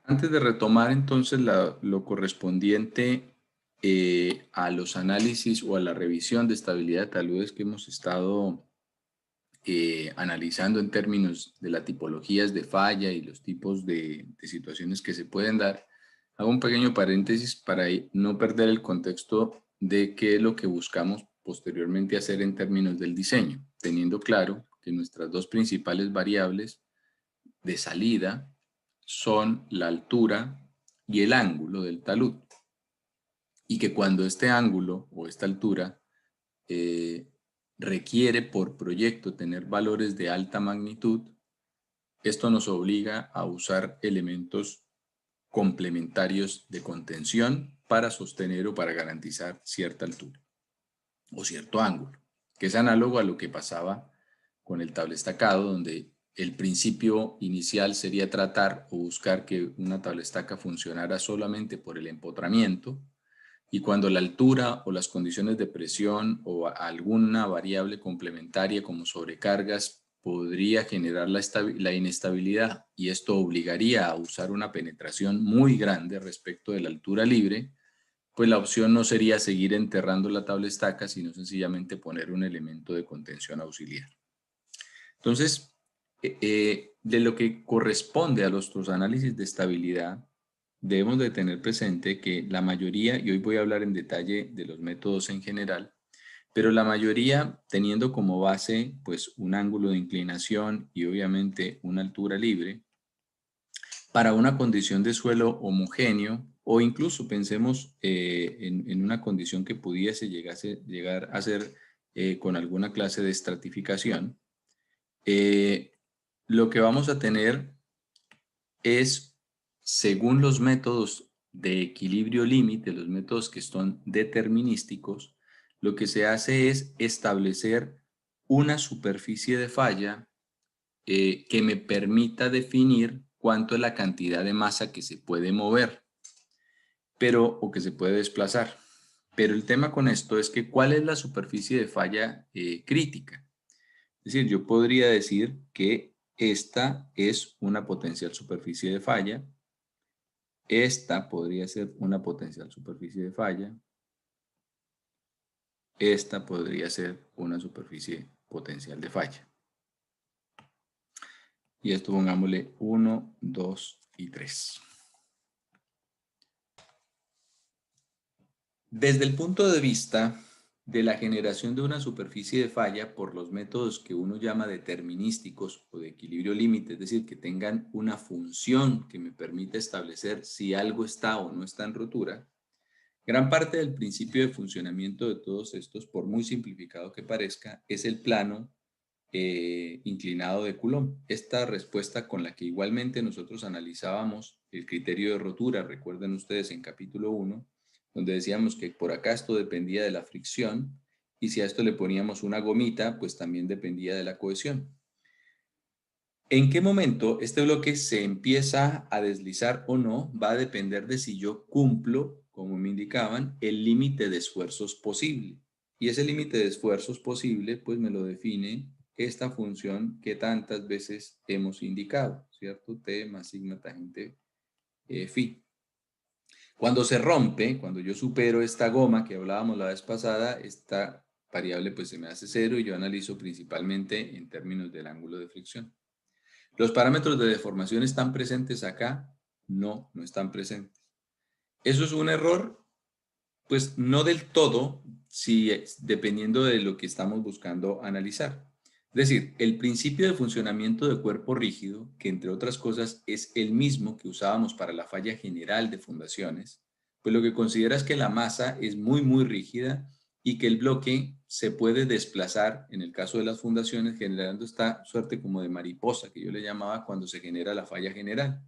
Antes de retomar entonces lo correspondiente a los análisis o a la revisión de estabilidad de taludes que hemos estado analizando en términos de las tipologías de falla y los tipos de situaciones que se pueden dar, hago un pequeño paréntesis para no perder el contexto de qué es lo que buscamos posteriormente hacer en términos del diseño, teniendo claro que nuestras dos principales variables de salida son la altura y el ángulo del talud. Y que cuando este ángulo o esta altura eh, requiere por proyecto tener valores de alta magnitud, esto nos obliga a usar elementos complementarios de contención para sostener o para garantizar cierta altura o cierto ángulo, que es análogo a lo que pasaba con el tablestacado, donde el principio inicial sería tratar o buscar que una tablestaca funcionara solamente por el empotramiento, y cuando la altura o las condiciones de presión o alguna variable complementaria como sobrecargas podría generar la inestabilidad, y esto obligaría a usar una penetración muy grande respecto de la altura libre, pues la opción no sería seguir enterrando la tablestaca, sino sencillamente poner un elemento de contención auxiliar. Entonces, de lo que corresponde a nuestros análisis de estabilidad, debemos de tener presente que la mayoría, y hoy voy a hablar en detalle de los métodos en general, pero la mayoría teniendo como base pues un ángulo de inclinación y obviamente una altura libre, para una condición de suelo homogéneo, o incluso pensemos en una condición que pudiese llegar a ser con alguna clase de estratificación, eh, lo que vamos a tener es, según los métodos de equilibrio límite, los métodos que son determinísticos, lo que se hace es establecer una superficie de falla que me permita definir cuánto es la cantidad de masa que se puede mover, o que se puede desplazar. Pero el tema con esto es que ¿cuál es la superficie de falla crítica? Es decir, yo podría decir que esta es una potencial superficie de falla, esta podría ser una potencial superficie de falla, esta podría ser una superficie potencial de falla. Y esto pongámosle 1, 2 y 3. Desde el punto de vista de la generación de una superficie de falla por los métodos que uno llama determinísticos o de equilibrio límite, es decir, que tengan una función que me permita establecer si algo está o no está en rotura, gran parte del principio de funcionamiento de todos estos, por muy simplificado que parezca, es el plano inclinado de Coulomb. Esta respuesta con la que igualmente nosotros analizábamos el criterio de rotura, recuerden ustedes en capítulo 1, donde decíamos que por acá esto dependía de la fricción, y si a esto le poníamos una gomita, pues también dependía de la cohesión. ¿En qué momento este bloque se empieza a deslizar o no? Va a depender de si yo cumplo, como me indicaban, el límite de esfuerzos posible. Y ese límite de esfuerzos posible, pues me lo define esta función que tantas veces hemos indicado, ¿cierto? T más sigma tangente phi. Cuando se rompe, cuando yo supero esta goma que hablábamos la vez pasada, esta variable pues se me hace cero y yo analizo principalmente en términos del ángulo de fricción. ¿Los parámetros de deformación están presentes acá? No, no están presentes. ¿Eso es un error? Pues no del todo, si, dependiendo de lo que estamos buscando analizar. Es decir, el principio de funcionamiento de cuerpo rígido, que entre otras cosas es el mismo que usábamos para la falla general de fundaciones, pues lo que considera es que la masa es muy rígida y que el bloque se puede desplazar, en el caso de las fundaciones, generando esta suerte como de mariposa que yo le llamaba cuando se genera la falla general.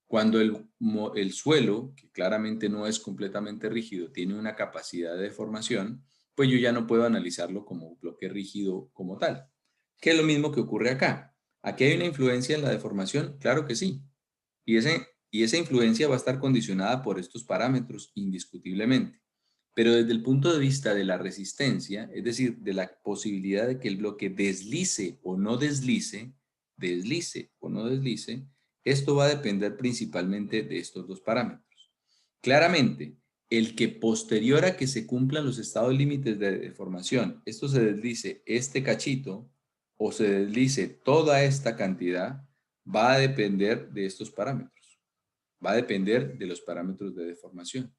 Cuando el suelo, que claramente no es completamente rígido, tiene una capacidad de deformación, pues yo ya no puedo analizarlo como un bloque rígido como tal. ¿Qué es lo mismo que ocurre acá? ¿Aquí hay una influencia en la deformación? Claro que sí. Y esa influencia va a estar condicionada por estos parámetros indiscutiblemente. Pero desde el punto de vista de la resistencia, es decir, de la posibilidad de que el bloque deslice o no deslice, Esto va a depender principalmente de estos dos parámetros. Claramente, el que posterior a que se cumplan los estados límites de deformación, esto se deslice este cachito o se deslice toda esta cantidad, va a depender de estos parámetros. Va a depender de los parámetros de deformación.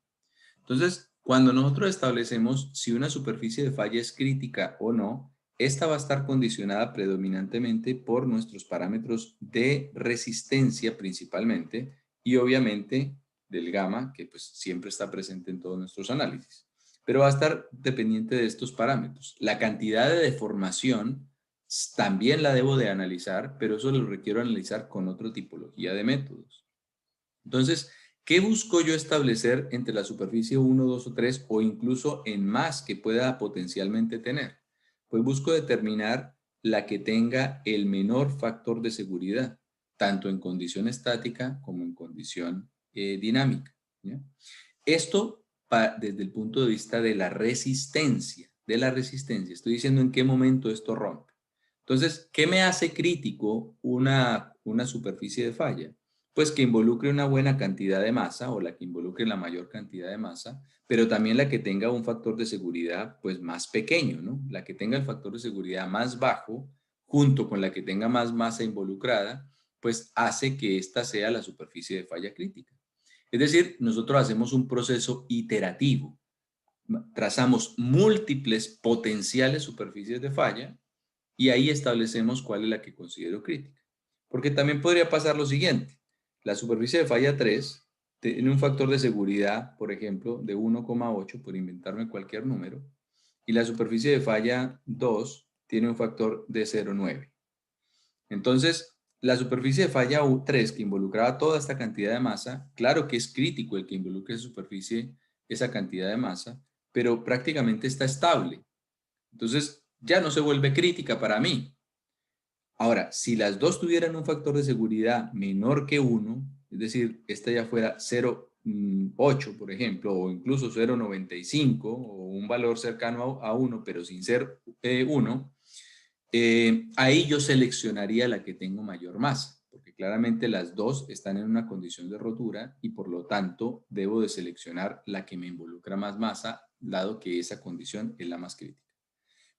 Entonces, cuando nosotros establecemos si una superficie de falla es crítica o no, esta va a estar condicionada predominantemente por nuestros parámetros de resistencia principalmente y obviamente del gamma, que pues siempre está presente en todos nuestros análisis. Pero va a estar dependiente de estos parámetros. La cantidad de deformación también la debo de analizar, pero eso lo requiero analizar con otra tipología de métodos. Entonces, ¿qué busco yo establecer entre la superficie 1, 2 o 3 o incluso en más que pueda potencialmente tener? Pues busco determinar la que tenga el menor factor de seguridad, tanto en condición estática como en condición dinámica, ¿ya? Esto desde el punto de vista de la resistencia, Estoy diciendo en qué momento esto rompe. Entonces, ¿qué me hace crítico una superficie de falla? Pues que involucre una buena cantidad de masa o la que involucre la mayor cantidad de masa, pero también la que tenga un factor de seguridad pues más pequeño, ¿no? La que tenga el factor de seguridad más bajo, junto con la que tenga más masa involucrada, pues hace que esta sea la superficie de falla crítica. Es decir, nosotros hacemos un proceso iterativo, trazamos múltiples potenciales superficies de falla y ahí establecemos cuál es la que considero crítica. Porque también podría pasar lo siguiente. La superficie de falla 3 tiene un factor de seguridad, por ejemplo, de 1,8, por inventarme cualquier número, y la superficie de falla 2 tiene un factor de 0,9. Entonces, la superficie de falla 3, que involucraba toda esta cantidad de masa, claro que es crítico el que involucre esa superficie, esa cantidad de masa, pero prácticamente está estable. Entonces, ya no se vuelve crítica para mí. Ahora, si las dos tuvieran un factor de seguridad menor que 1, es decir, esta ya fuera 0,8, por ejemplo, o incluso 0,95, o un valor cercano a 1, pero sin ser 1, ahí yo seleccionaría la que tengo mayor masa, porque claramente las dos están en una condición de rotura y por lo tanto debo de seleccionar la que me involucra más masa, dado que esa condición es la más crítica.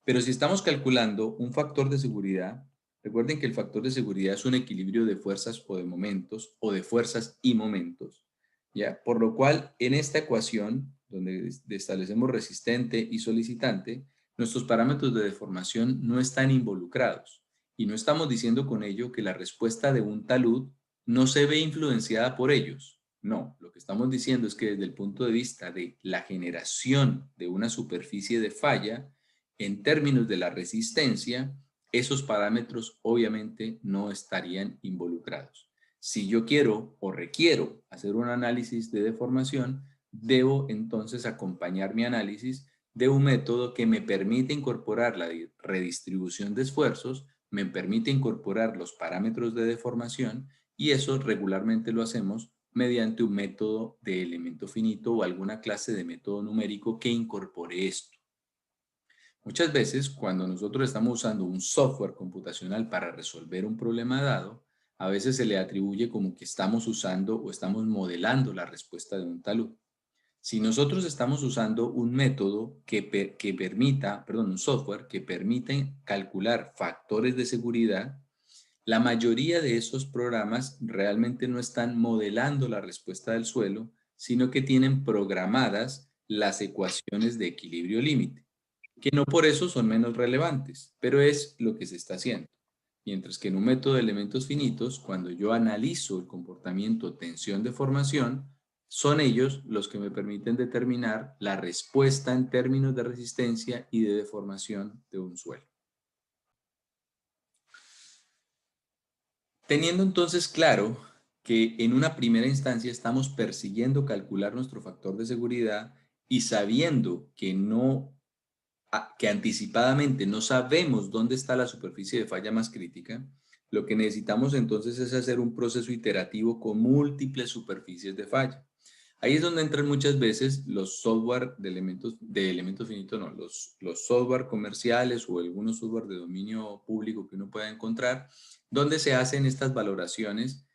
Pero si estamos calculando un factor de seguridad, recuerden que el factor de seguridad es un equilibrio de fuerzas o de momentos, o de fuerzas y momentos, ¿ya? Por lo cual, en esta ecuación, donde establecemos resistente y solicitante, nuestros parámetros de deformación no están involucrados. Y no estamos diciendo con ello que la respuesta de un talud no se ve influenciada por ellos. No, lo que estamos diciendo es que desde el punto de vista de la generación de una superficie de falla, en términos de la resistencia, esos parámetros obviamente no estarían involucrados. Si yo quiero o requiero hacer un análisis de deformación, debo entonces acompañar mi análisis de un método que me permite incorporar la redistribución de esfuerzos, me permite incorporar los parámetros de deformación y eso regularmente lo hacemos mediante un método de elemento finito o alguna clase de método numérico que incorpore esto. Muchas veces, cuando nosotros estamos usando un software computacional para resolver un problema dado, a veces se le atribuye como que estamos usando o estamos modelando la respuesta de un talud. Si nosotros estamos usando un método un software que permite calcular factores de seguridad, la mayoría de esos programas realmente no están modelando la respuesta del suelo, sino que tienen programadas las ecuaciones de equilibrio límite, que no por eso son menos relevantes, pero es lo que se está haciendo. Mientras que en un método de elementos finitos, cuando yo analizo el comportamiento tensión-deformación, son ellos los que me permiten determinar la respuesta en términos de resistencia y de deformación de un suelo. Teniendo entonces claro que en una primera instancia estamos persiguiendo calcular nuestro factor de seguridad y sabiendo que anticipadamente no sabemos dónde está la superficie de falla más crítica, lo que necesitamos entonces es hacer un proceso iterativo con múltiples superficies de falla. Ahí es donde entran muchas veces los software de elementos finitos, no, los software comerciales o algunos software de dominio público que uno pueda encontrar, donde se hacen estas valoraciones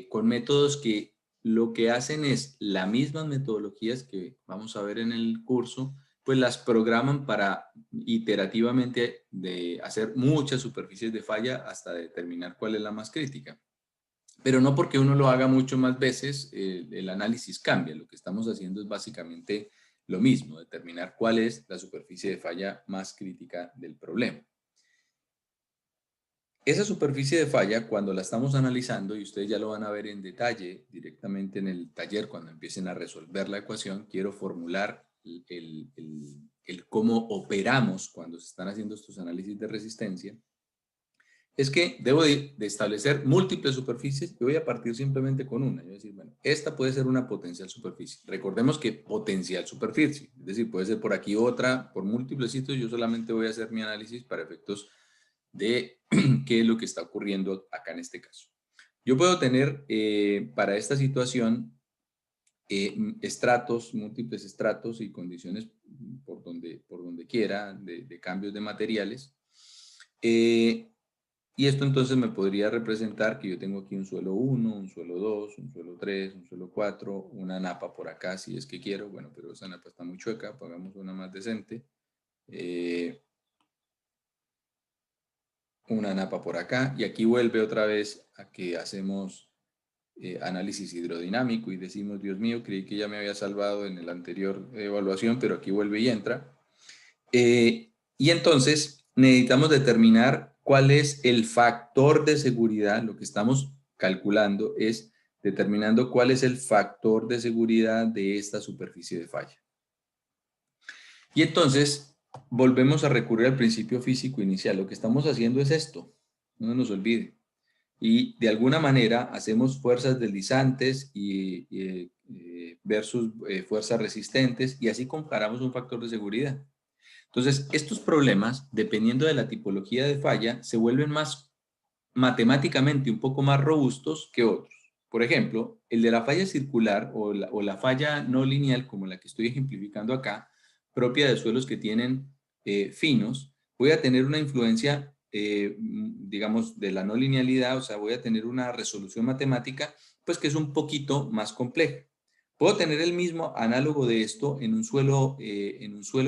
con métodos que lo que hacen es las mismas metodologías que vamos a ver en el curso, pues las programan para iterativamente de hacer muchas superficies de falla hasta determinar cuál es la más crítica. Pero no porque uno lo haga mucho más veces, el análisis cambia. Lo que estamos haciendo es básicamente lo mismo, determinar cuál es la superficie de falla más crítica del problema. Esa superficie de falla, cuando la estamos analizando, y ustedes ya lo van a ver en detalle directamente en el taller cuando empiecen a resolver la ecuación, quiero formular el cómo operamos cuando se están haciendo estos análisis de resistencia, es que debo de establecer múltiples superficies y voy a partir simplemente con una. Yo voy a decir, bueno, esta puede ser una potencial superficie. Recordemos que potencial superficie, es decir, puede ser por aquí otra, por múltiples sitios, yo solamente voy a hacer mi análisis para efectos de qué es lo que está ocurriendo acá en este caso. Yo puedo tener para esta situación estratos, múltiples estratos y condiciones por donde quiera de cambios de materiales. Y esto entonces me podría representar que yo tengo aquí un suelo 1, un suelo 2, un suelo 3, un suelo 4, una napa por acá si es que quiero. Bueno, pero esa napa está muy chueca, pongamos una más decente. Una napa por acá y aquí vuelve otra vez a que hacemos análisis hidrodinámico y decimos, Dios mío, creí que ya me había salvado en la anterior evaluación, pero aquí vuelve y entra. Y entonces necesitamos determinar cuál es el factor de seguridad. Lo que estamos calculando es determinando cuál es el factor de seguridad de esta superficie de falla. Y entonces volvemos a recurrir al principio físico inicial. Lo que estamos haciendo es esto, no nos olvide. Y de alguna manera hacemos fuerzas deslizantes versus fuerzas resistentes y así comparamos un factor de seguridad. Entonces, estos problemas, dependiendo de la tipología de falla, se vuelven más matemáticamente un poco más robustos que otros. Por ejemplo, el de la falla circular o la falla no lineal, como la que estoy ejemplificando acá, propia de suelos que tienen finos, voy a tener una influencia, digamos, de la no linealidad, o sea, voy a tener una resolución matemática, pues que es un poquito más compleja. Puedo tener el mismo análogo de esto en un suelo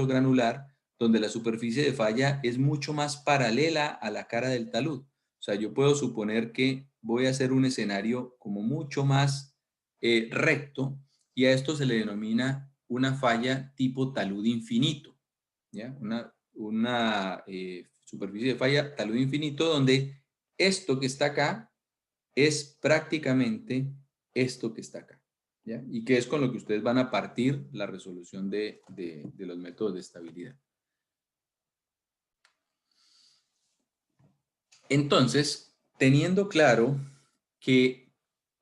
granular, donde la superficie de falla es mucho más paralela a la cara del talud. O sea, yo puedo suponer que voy a hacer un escenario como mucho más recto y a esto se le denomina una falla tipo talud infinito. ¿Ya? Una superficie de falla talud infinito donde esto que está acá es prácticamente esto que está acá. ¿Ya? Y que es con lo que ustedes van a partir la resolución de los métodos de estabilidad. Entonces, teniendo claro que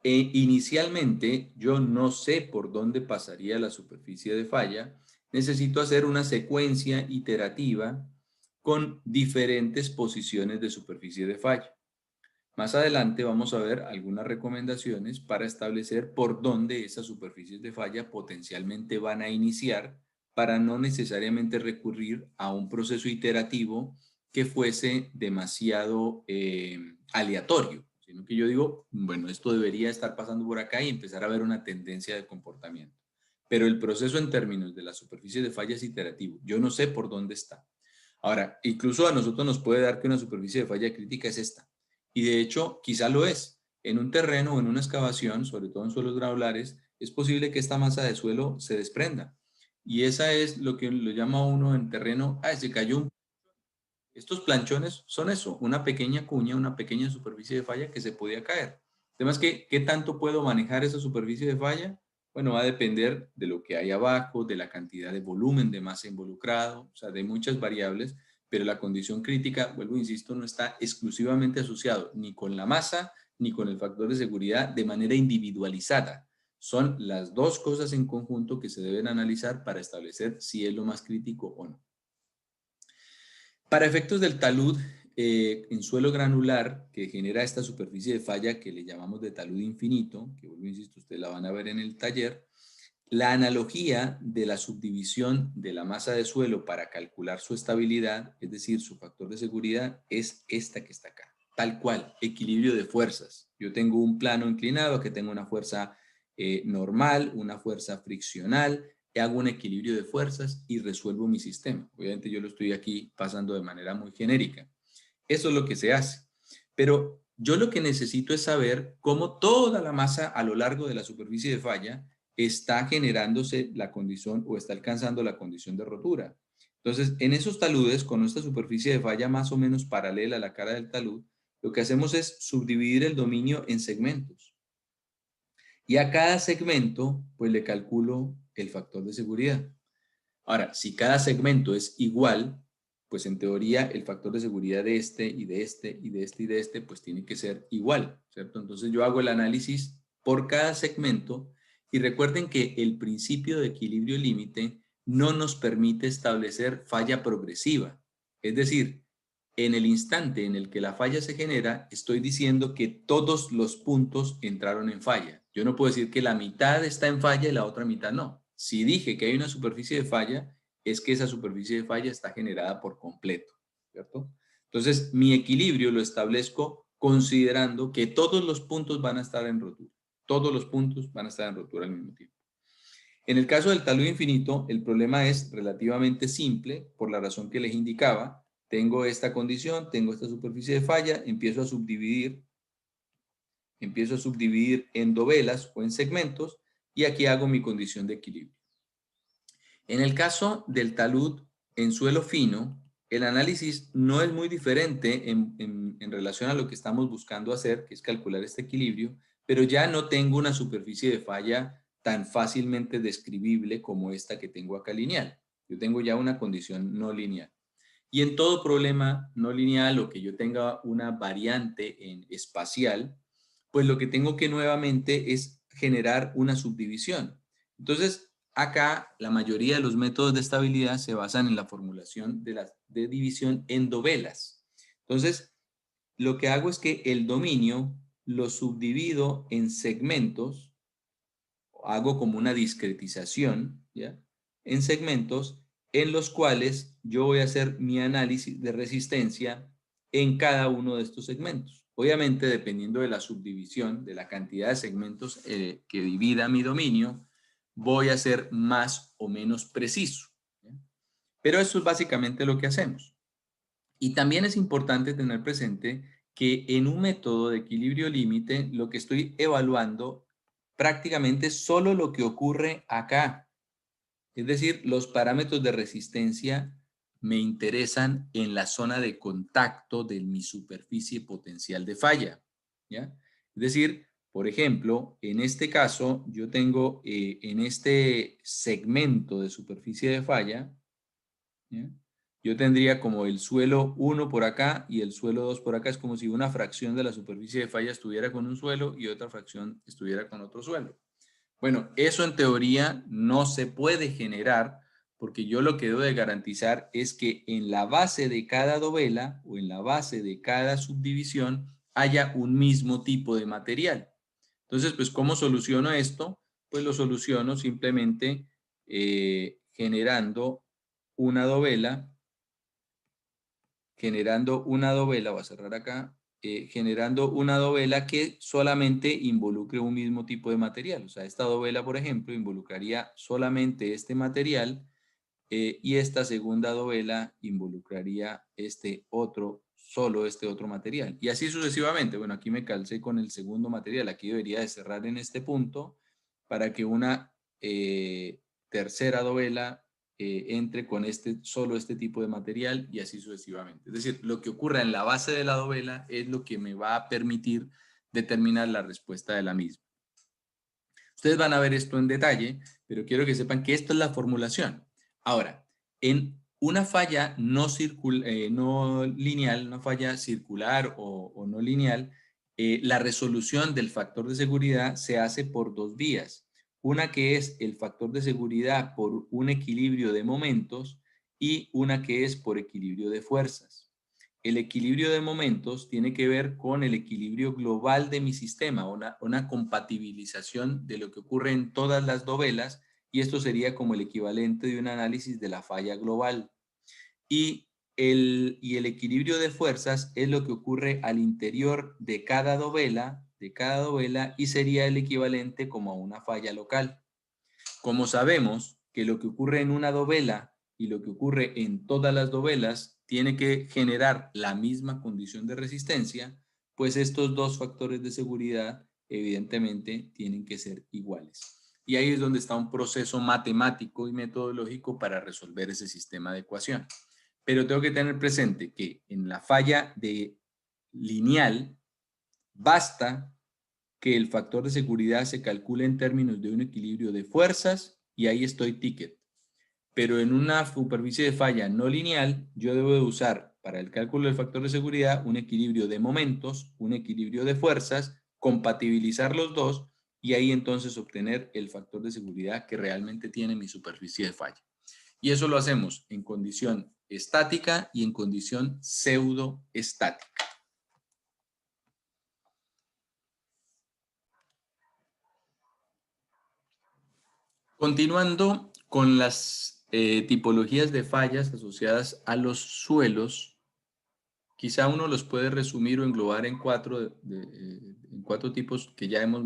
inicialmente yo no sé por dónde pasaría la superficie de falla, necesito hacer una secuencia iterativa con diferentes posiciones de superficie de falla. Más adelante vamos a ver algunas recomendaciones para establecer por dónde esas superficies de falla potencialmente van a iniciar para no necesariamente recurrir a un proceso iterativo que fuese demasiado aleatorio, sino que yo digo, bueno, esto debería estar pasando por acá y empezar a ver una tendencia de comportamiento. Pero el proceso en términos de la superficie de falla es iterativo. Yo no sé por dónde está. Ahora, incluso a nosotros nos puede dar que una superficie de falla crítica es esta. Y de hecho, quizá lo es. En un terreno o en una excavación, sobre todo en suelos granulares, es posible que esta masa de suelo se desprenda. Y esa es lo que lo llama uno en terreno, se cayó un... Estos planchones son eso, una pequeña cuña, una pequeña superficie de falla que se podía caer. Además, ¿qué tanto puedo manejar esa superficie de falla? Bueno, va a depender de lo que hay abajo, de la cantidad de volumen de masa involucrado, o sea, de muchas variables, pero la condición crítica, vuelvo, insisto, no está exclusivamente asociado ni con la masa ni con el factor de seguridad de manera individualizada. Son las dos cosas en conjunto que se deben analizar para establecer si es lo más crítico o no. Para efectos del talud en suelo granular que genera esta superficie de falla que le llamamos de talud infinito, que vuelvo, insisto, ustedes la van a ver en el taller, la analogía de la subdivisión de la masa de suelo para calcular su estabilidad, es decir, su factor de seguridad, es esta que está acá. tal cual, equilibrio de fuerzas. Yo tengo un plano inclinado que tengo una fuerza normal, una fuerza friccional, hago un equilibrio de fuerzas y resuelvo mi sistema. Obviamente yo lo estoy aquí pasando de manera muy genérica. Eso es lo que se hace. Pero yo lo que necesito es saber cómo toda la masa a lo largo de la superficie de falla está generándose la condición o está alcanzando la condición de rotura. Entonces, en esos taludes, con esta superficie de falla más o menos paralela a la cara del talud, lo que hacemos es subdividir el dominio en segmentos. Y a cada segmento, pues le calculo el factor de seguridad. Ahora, si cada segmento es igual, pues en teoría el factor de seguridad de este y de este y de este y de este, pues tiene que ser igual, ¿cierto? Entonces yo hago el análisis por cada segmento y recuerden que el principio de equilibrio límite no nos permite establecer falla progresiva. Es decir, en el instante en el que la falla se genera, estoy diciendo que todos los puntos entraron en falla. Yo no puedo decir que la mitad está en falla y la otra mitad no. Si dije que hay una superficie de falla, es que esa superficie de falla está generada por completo, ¿cierto? Entonces, mi equilibrio lo establezco considerando que todos los puntos van a estar en rotura. Todos los puntos van a estar en rotura al mismo tiempo. En el caso del talud infinito, el problema es relativamente simple, por la razón que les indicaba. Tengo esta condición, tengo esta superficie de falla, empiezo a subdividir en dovelas o en segmentos, y aquí hago mi condición de equilibrio. En el caso del talud en suelo fino, el análisis no es muy diferente en relación a lo que estamos buscando hacer, que es calcular este equilibrio, pero ya no tengo una superficie de falla tan fácilmente describible como esta que tengo acá lineal. Yo tengo ya una condición no lineal. Y en todo problema no lineal o que yo tenga una variante en espacial, pues lo que tengo que nuevamente es generar una subdivisión. Entonces, acá la mayoría de los métodos de estabilidad se basan en la formulación de división en dovelas. Entonces, lo que hago es que el dominio lo subdivido en segmentos, hago como una discretización, ¿ya? En segmentos en los cuales yo voy a hacer mi análisis de resistencia en cada uno de estos segmentos. Obviamente, dependiendo de la subdivisión, de la cantidad de segmentos que divida mi dominio, voy a ser más o menos preciso, ¿ya? Pero eso es básicamente lo que hacemos. Y también es importante tener presente que en un método de equilibrio límite, lo que estoy evaluando prácticamente es solo lo que ocurre acá. Es decir, los parámetros de resistencia me interesan en la zona de contacto de mi superficie potencial de falla, ¿ya? Es decir, por ejemplo, en este caso, yo tengo en este segmento de superficie de falla, ¿ya? Yo tendría como el suelo 1 por acá y el suelo 2 por acá. Es como si una fracción de la superficie de falla estuviera con un suelo y otra fracción estuviera con otro suelo. Bueno, eso en teoría no se puede generar porque yo lo que debo de garantizar es que en la base de cada dovela o en la base de cada subdivisión haya un mismo tipo de material. Entonces, pues, ¿cómo soluciono esto? Pues lo soluciono simplemente generando una dovela, voy a cerrar acá, generando una dovela que solamente involucre un mismo tipo de material. O sea, esta dovela, por ejemplo, involucraría solamente este material y esta segunda dovela involucraría solo este otro material. Y así sucesivamente. Bueno, aquí me calcé con el segundo material. Aquí debería de cerrar en este punto para que una tercera dovela entre con solo este tipo de material y así sucesivamente. Es decir, lo que ocurra en la base de la dovela es lo que me va a permitir determinar la respuesta de la misma. Ustedes van a ver esto en detalle, pero quiero que sepan que esto es la formulación. Ahora, en una falla no lineal, una falla circular o no lineal, la resolución del factor de seguridad se hace por dos vías. Una que es el factor de seguridad por un equilibrio de momentos y una que es por equilibrio de fuerzas. El equilibrio de momentos tiene que ver con el equilibrio global de mi sistema, una compatibilización de lo que ocurre en todas las dovelas, y esto sería como el equivalente de un análisis de la falla global. Y y el equilibrio de fuerzas es lo que ocurre al interior de cada dovela, y sería el equivalente como a una falla local. Como sabemos que lo que ocurre en una dovela y lo que ocurre en todas las dovelas tiene que generar la misma condición de resistencia, pues estos dos factores de seguridad evidentemente tienen que ser iguales. Y ahí es donde está un proceso matemático y metodológico para resolver ese sistema de ecuación. Pero tengo que tener presente que en la falla de lineal basta que el factor de seguridad se calcule en términos de un equilibrio de fuerzas y ahí estoy ticket. Pero en una superficie de falla no lineal, yo debo de usar para el cálculo del factor de seguridad un equilibrio de momentos, un equilibrio de fuerzas, compatibilizar los dos y ahí entonces obtener el factor de seguridad que realmente tiene mi superficie de falla. Y eso lo hacemos en condición estática y en condición pseudoestática. Continuando con las tipologías de fallas asociadas a los suelos, quizá uno los puede resumir o englobar en cuatro tipos que ya hemos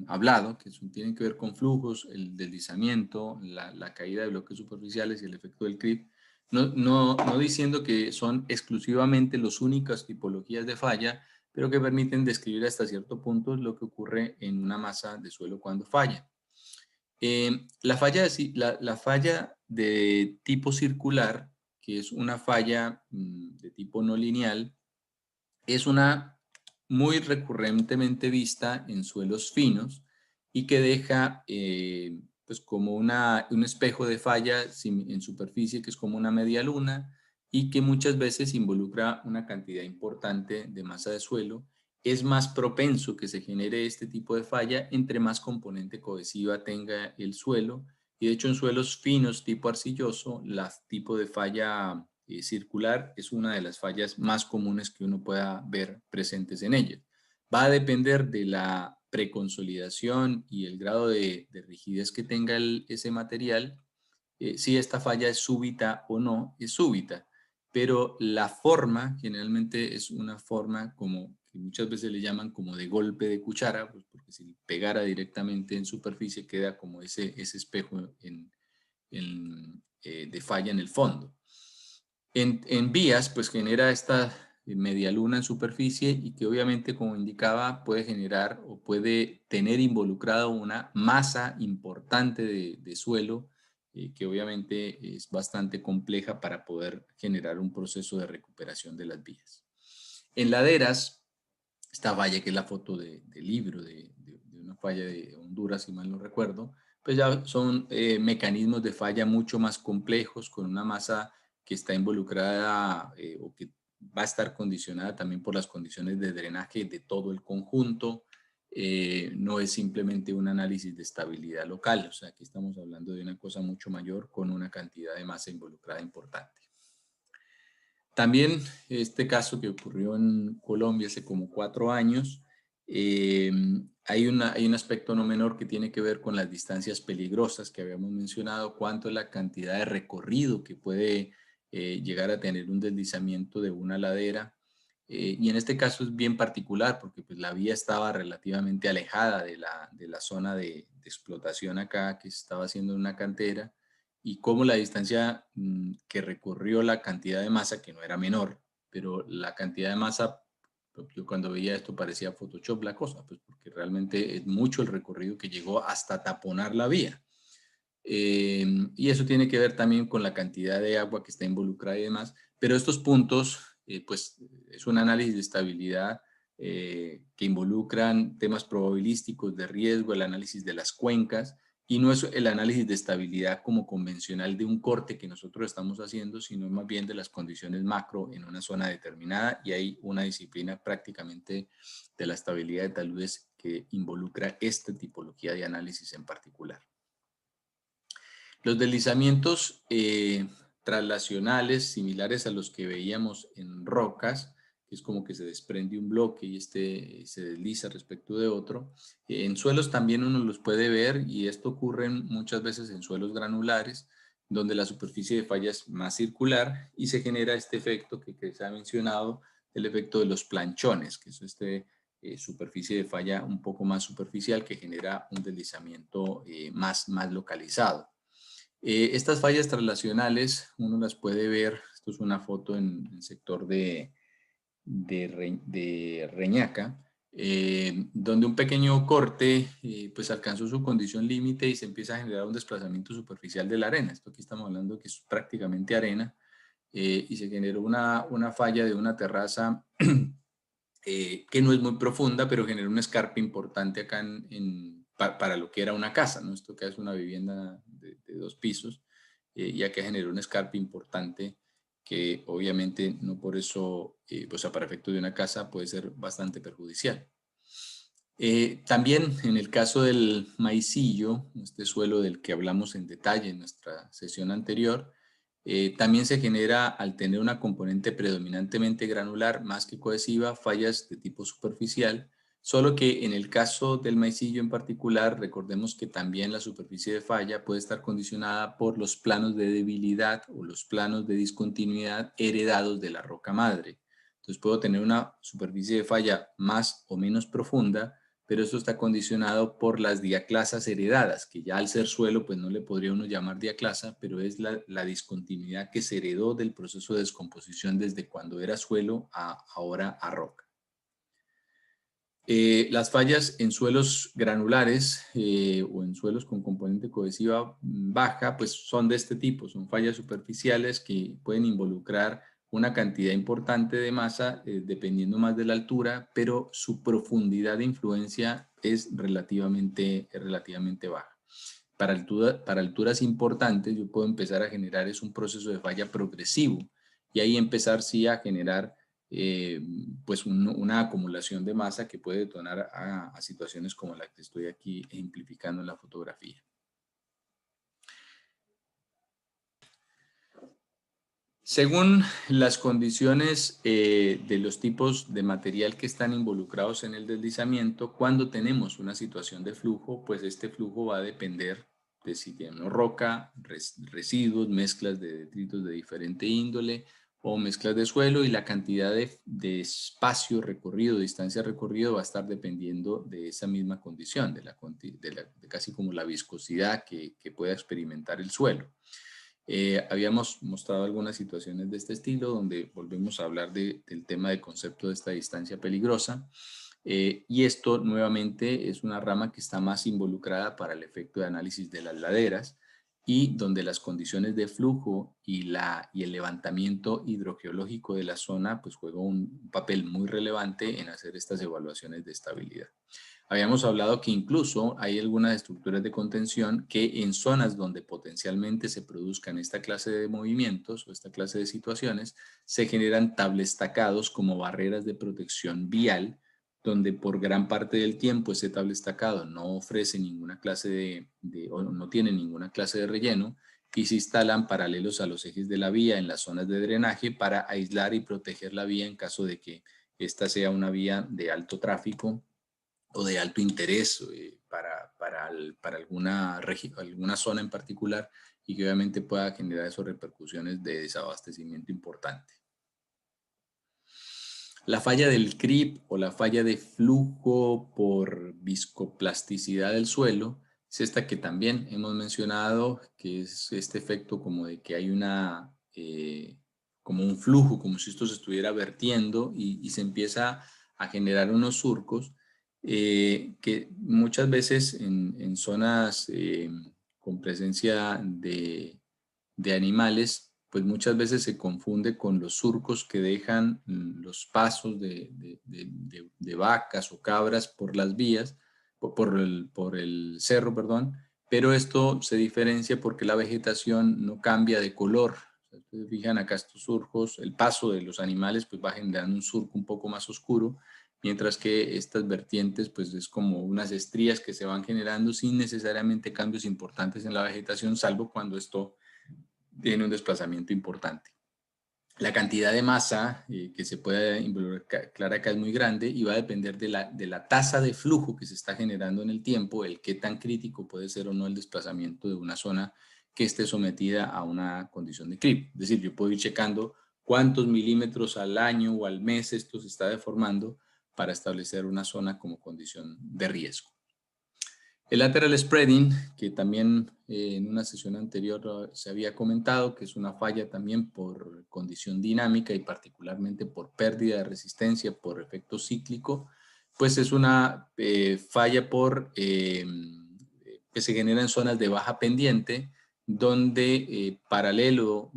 hablado, que tienen que ver con flujos, el deslizamiento, la caída de bloques superficiales y el efecto del creep. No diciendo que son exclusivamente las únicas tipologías de falla, pero que permiten describir hasta cierto punto lo que ocurre en una masa de suelo cuando falla. La falla de tipo circular, que es una falla de tipo no lineal, es una muy recurrentemente vista en suelos finos y que deja pues como un espejo de falla en superficie que es como una media luna y que muchas veces involucra una cantidad importante de masa de suelo. Es más propenso que se genere este tipo de falla entre más componente cohesiva tenga el suelo y de hecho en suelos finos tipo arcilloso, la tipo de falla circular es una de las fallas más comunes que uno pueda ver presentes en ella. Va a depender de la preconsolidación y el grado de rigidez que tenga ese material, si esta falla es súbita o no es súbita. Pero la forma generalmente es una forma como que muchas veces le llaman como de golpe de cuchara, pues porque si pegara directamente en superficie queda como ese espejo de falla en el fondo. En vías, pues genera esta media luna en superficie y que obviamente, como indicaba, puede generar o puede tener involucrado una masa importante de suelo que obviamente es bastante compleja para poder generar un proceso de recuperación de las vías. En laderas, esta falla que es la foto del libro de una falla de Honduras, si mal no recuerdo, pues ya son mecanismos de falla mucho más complejos con una masa que está involucrada o que va a estar condicionada también por las condiciones de drenaje de todo el conjunto. No es simplemente un análisis de estabilidad local, o sea, aquí estamos hablando de una cosa mucho mayor con una cantidad de masa involucrada importante. También este caso que ocurrió en Colombia hace como 4 años, hay un aspecto no menor que tiene que ver con las distancias peligrosas que habíamos mencionado, cuánto es la cantidad de recorrido que puede llegar a tener un deslizamiento de una ladera. Y en este caso es bien particular porque pues, la vía estaba relativamente alejada de la zona de explotación acá que se estaba haciendo en una cantera y cómo la distancia que recorrió la cantidad de masa, que no era menor, pero la cantidad de masa, yo cuando veía esto parecía Photoshop la cosa, pues porque realmente es mucho el recorrido que llegó hasta taponar la vía. Y eso tiene que ver también con la cantidad de agua que está involucrada y demás, pero estos puntos, pues es un análisis de estabilidad que involucran temas probabilísticos de riesgo, el análisis de las cuencas, y no es el análisis de estabilidad como convencional de un corte que nosotros estamos haciendo, sino más bien de las condiciones macro en una zona determinada, y hay una disciplina prácticamente de la estabilidad de taludes que involucra esta tipología de análisis en particular. Los deslizamientos traslacionales similares a los que veíamos en rocas, que es como que se desprende un bloque y este se desliza respecto de otro. En suelos también uno los puede ver y esto ocurre muchas veces en suelos granulares, donde la superficie de falla es más circular y se genera este efecto que se ha mencionado, el efecto de los planchones, que es superficie de falla un poco más superficial que genera un deslizamiento más localizado. Estas fallas traslacionales uno las puede ver, esto es una foto en el sector de Reñaca, donde un pequeño corte pues alcanzó su condición límite y se empieza a generar un desplazamiento superficial de la arena. Esto aquí estamos hablando que es prácticamente arena, y se generó una falla de una terraza que no es muy profunda, pero generó un escarpe importante acá para lo que era una casa, ¿no? Esto que es una vivienda de 2 pisos, ya que generó un escarpe importante que obviamente no por eso, pues para efectos de una casa puede ser bastante perjudicial. También en el caso del maicillo, este suelo del que hablamos en detalle en nuestra sesión anterior, también se genera, al tener una componente predominantemente granular más que cohesiva, fallas de tipo superficial, solo que en el caso del maicillo en particular, recordemos que también la superficie de falla puede estar condicionada por los planos de debilidad o los planos de discontinuidad heredados de la roca madre. Entonces puedo tener una superficie de falla más o menos profunda, pero esto está condicionado por las diaclasas heredadas, que ya al ser suelo, pues no le podría uno llamar diaclasa, pero es la discontinuidad que se heredó del proceso de descomposición desde cuando era suelo a ahora a roca. Las fallas en suelos granulares o en suelos con componente cohesiva baja, pues son de este tipo, son fallas superficiales que pueden involucrar una cantidad importante de masa dependiendo más de la altura, pero su profundidad de influencia es relativamente baja. Para alturas importantes yo puedo empezar a generar un proceso de falla progresivo y ahí empezar sí a generar pues una acumulación de masa que puede detonar a situaciones como la que estoy aquí ejemplificando en la fotografía. Según las condiciones de los tipos de material que están involucrados en el deslizamiento, cuando tenemos una situación de flujo, pues este flujo va a depender de si tenemos roca, residuos, mezclas de detritos de diferente índole o mezclas de suelo, y la cantidad de espacio recorrido, distancia recorrido va a estar dependiendo de esa misma condición, de casi como la viscosidad que pueda experimentar el suelo. Habíamos mostrado algunas situaciones de este estilo donde volvemos a hablar del tema del concepto de esta distancia peligrosa, y esto nuevamente es una rama que está más involucrada para el efecto de análisis de las laderas y donde las condiciones de flujo y el levantamiento hidrogeológico de la zona pues juega un papel muy relevante en hacer estas evaluaciones de estabilidad. Habíamos hablado que incluso hay algunas estructuras de contención que en zonas donde potencialmente se produzcan esta clase de movimientos o esta clase de situaciones, se generan tablestacados como barreras de protección vial, donde por gran parte del tiempo ese tablestacado no ofrece ninguna clase o no tiene ninguna clase de relleno, y se instalan paralelos a los ejes de la vía en las zonas de drenaje para aislar y proteger la vía en caso de que esta sea una vía de alto tráfico o de alto interés para alguna zona en particular, y que obviamente pueda generar esas repercusiones de desabastecimiento importante. La falla del creep o la falla de flujo por viscoplasticidad del suelo es esta que también hemos mencionado, que es este efecto como de que hay como un flujo, como si esto se estuviera vertiendo y se empieza a generar unos surcos que muchas veces en zonas con presencia de animales, pues muchas veces se confunde con los surcos que dejan los pasos de vacas o cabras por las vías, por el cerro, perdón, pero esto se diferencia porque la vegetación no cambia de color. Si ustedes fijan acá estos surcos, el paso de los animales pues va generando un surco un poco más oscuro, mientras que estas vertientes pues es como unas estrías que se van generando sin necesariamente cambios importantes en la vegetación, salvo cuando esto tiene un desplazamiento importante. La cantidad de masa que se puede involucrar acá es muy grande y va a depender de la tasa de flujo que se está generando en el tiempo, el qué tan crítico puede ser o no el desplazamiento de una zona que esté sometida a una condición de creep. Es decir, yo puedo ir checando cuántos milímetros al año o al mes esto se está deformando para establecer una zona como condición de riesgo. El lateral spreading, que también en una sesión anterior se había comentado, que es una falla también por condición dinámica y particularmente por pérdida de resistencia por efecto cíclico, pues es una falla que se genera en zonas de baja pendiente, donde paralelo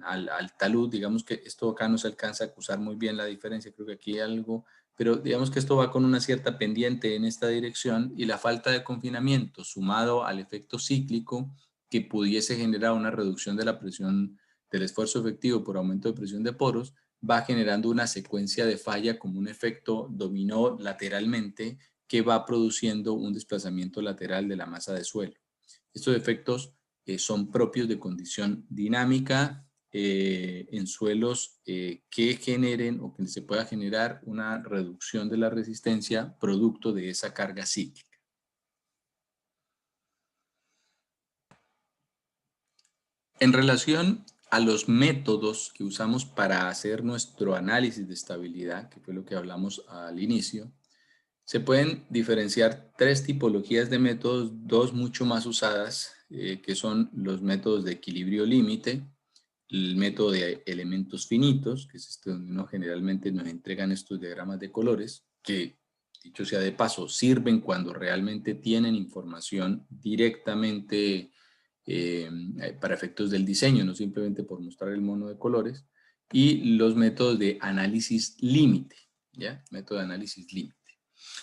al talud, digamos que esto acá no se alcanza a acusar muy bien la diferencia, creo que aquí hay algo, pero digamos que esto va con una cierta pendiente en esta dirección y la falta de confinamiento sumado al efecto cíclico que pudiese generar una reducción de la presión del esfuerzo efectivo por aumento de presión de poros, va generando una secuencia de falla como un efecto dominó lateralmente que va produciendo un desplazamiento lateral de la masa de suelo. Estos efectos son propios de condición dinámica en suelos que generen o que se pueda generar una reducción de la resistencia producto de esa carga cíclica. En relación a los métodos que usamos para hacer nuestro análisis de estabilidad, que fue lo que hablamos al inicio, se pueden diferenciar tres tipologías de métodos, dos mucho más usadas, que son los métodos de equilibrio límite, el método de elementos finitos, que es este donde uno generalmente nos entregan estos diagramas de colores, que dicho sea de paso, sirven cuando realmente tienen información directamente para efectos del diseño, no simplemente por mostrar el mono de colores, y los métodos de análisis límite, ¿ya? Método de análisis límite.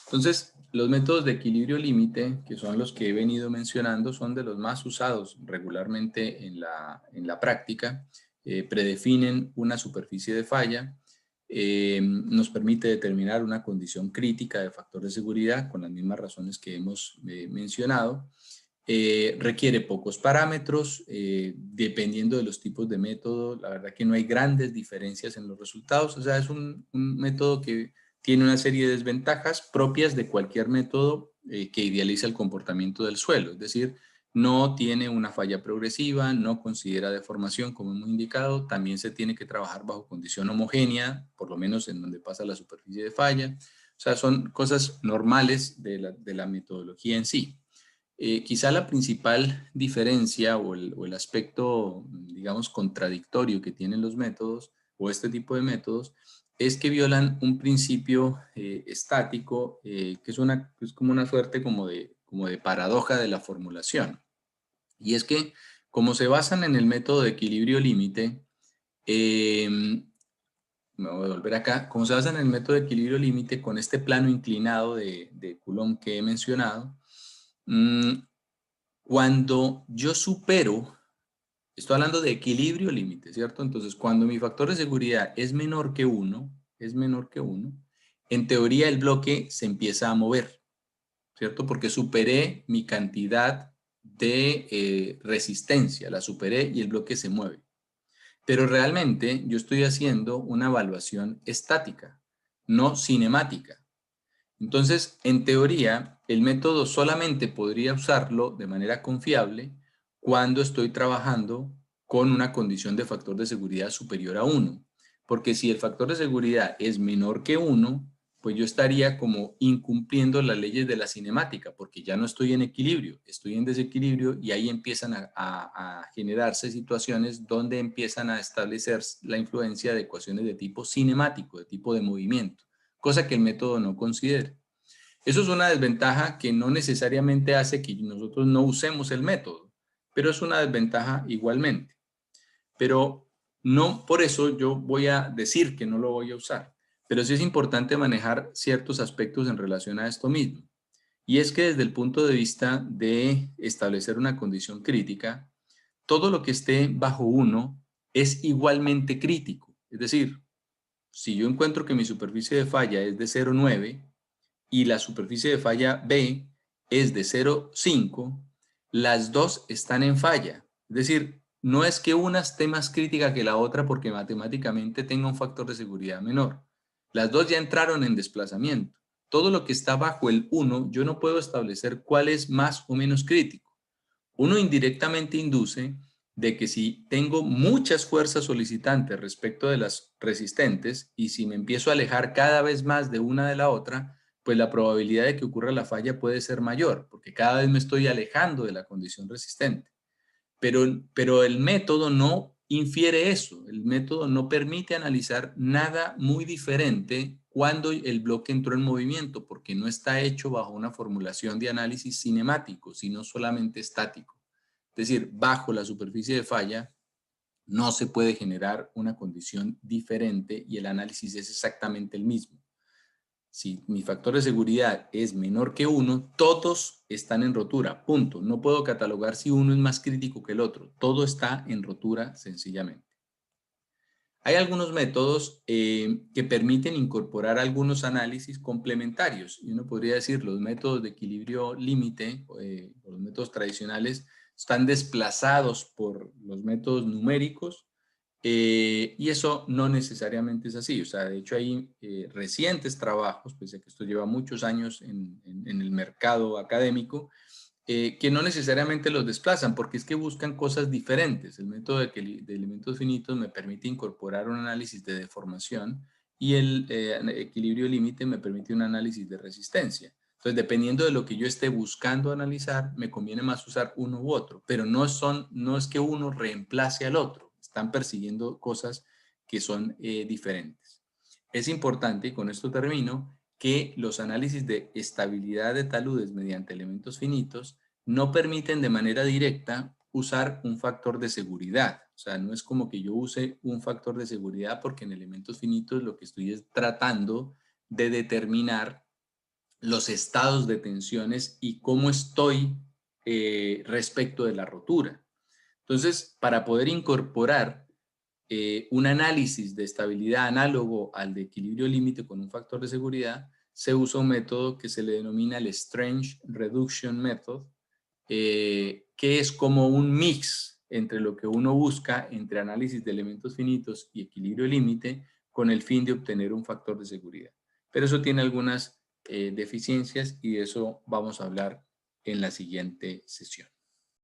Entonces, los métodos de equilibrio límite, que son los que he venido mencionando, son de los más usados regularmente en la práctica. Predefinen una superficie de falla, nos permite determinar una condición crítica de factor de seguridad con las mismas razones que hemos mencionado. Requiere pocos parámetros, dependiendo de los tipos de método. La verdad que no hay grandes diferencias en los resultados. O sea, es un método que tiene una serie de desventajas propias de cualquier método que idealiza el comportamiento del suelo. Es decir, no tiene una falla progresiva, no considera deformación, como hemos indicado. También se tiene que trabajar bajo condición homogénea, por lo menos en donde pasa la superficie de falla. O sea, son cosas normales de la metodología en sí. Quizá la principal diferencia o el aspecto, digamos, contradictorio que tienen los métodos o este tipo de métodos es que violan un principio estático que es como una suerte como de paradoja de la formulación. Y es que como se basan en el método de equilibrio límite, me voy a volver acá, como se basan en el método de equilibrio límite con este plano inclinado de Coulomb que he mencionado, cuando yo supero, estoy hablando de equilibrio límite, ¿cierto? Entonces, cuando mi factor de seguridad es menor que 1, en teoría el bloque se empieza a mover, ¿cierto? Porque superé mi cantidad de resistencia, la superé y el bloque se mueve. Pero realmente yo estoy haciendo una evaluación estática, no cinemática. Entonces, en teoría, el método solamente podría usarlo de manera confiable cuando estoy trabajando con una condición de factor de seguridad superior a 1. Porque si el factor de seguridad es menor que 1, pues yo estaría como incumpliendo las leyes de la cinemática, porque ya no estoy en equilibrio, estoy en desequilibrio y ahí empiezan a generarse situaciones donde empiezan a establecer la influencia de ecuaciones de tipo cinemático, de tipo de movimiento, cosa que el método no considera. Eso es una desventaja que no necesariamente hace que nosotros no usemos el método, pero es una desventaja igualmente. Pero no por eso yo voy a decir que no lo voy a usar, pero sí es importante manejar ciertos aspectos en relación a esto mismo. Y es que desde el punto de vista de establecer una condición crítica, todo lo que esté bajo 1 es igualmente crítico. Es decir, si yo encuentro que mi superficie de falla es de 0,9 y la superficie de falla B es de 0,5, las dos están en falla. Es decir, no es que una esté más crítica que la otra porque matemáticamente tenga un factor de seguridad menor. Las dos ya entraron en desplazamiento. Todo lo que está bajo el 1, yo no puedo establecer cuál es más o menos crítico. Uno indirectamente induce de que si tengo muchas fuerzas solicitantes respecto de las resistentes y si me empiezo a alejar cada vez más de una de la otra, pues la probabilidad de que ocurra la falla puede ser mayor, porque cada vez me estoy alejando de la condición resistente. Pero el método no infiere eso, el método no permite analizar nada muy diferente cuando el bloque entró en movimiento, porque no está hecho bajo una formulación de análisis cinemático, sino solamente estático. Es decir, bajo la superficie de falla no se puede generar una condición diferente y el análisis es exactamente el mismo. Si mi factor de seguridad es menor que 1, todos están en rotura, punto. No puedo catalogar si uno es más crítico que el otro. Todo está en rotura sencillamente. Hay algunos métodos que permiten incorporar algunos análisis complementarios. Y uno podría decir los métodos de equilibrio límite, o los métodos tradicionales, están desplazados por los métodos numéricos. Y eso no necesariamente es así. O sea, de hecho hay recientes trabajos, pese a que esto lleva muchos años en el mercado académico, que no necesariamente los desplazan, porque es que buscan cosas diferentes. El método de elementos finitos me permite incorporar un análisis de deformación y el equilibrio límite me permite un análisis de resistencia. Entonces, dependiendo de lo que yo esté buscando analizar, me conviene más usar uno u otro, pero no es que uno reemplace al otro. Están persiguiendo cosas que son diferentes. Es importante, y con esto termino, que los análisis de estabilidad de taludes mediante elementos finitos no permiten de manera directa usar un factor de seguridad. O sea, no es como que yo use un factor de seguridad porque en elementos finitos lo que estoy es tratando de determinar los estados de tensiones y cómo estoy respecto de la rotura. Entonces, para poder incorporar un análisis de estabilidad análogo al de equilibrio límite con un factor de seguridad, se usa un método que se le denomina el Strange Reduction Method, que es como un mix entre lo que uno busca entre análisis de elementos finitos y equilibrio límite con el fin de obtener un factor de seguridad. Pero eso tiene algunas deficiencias y de eso vamos a hablar en la siguiente sesión.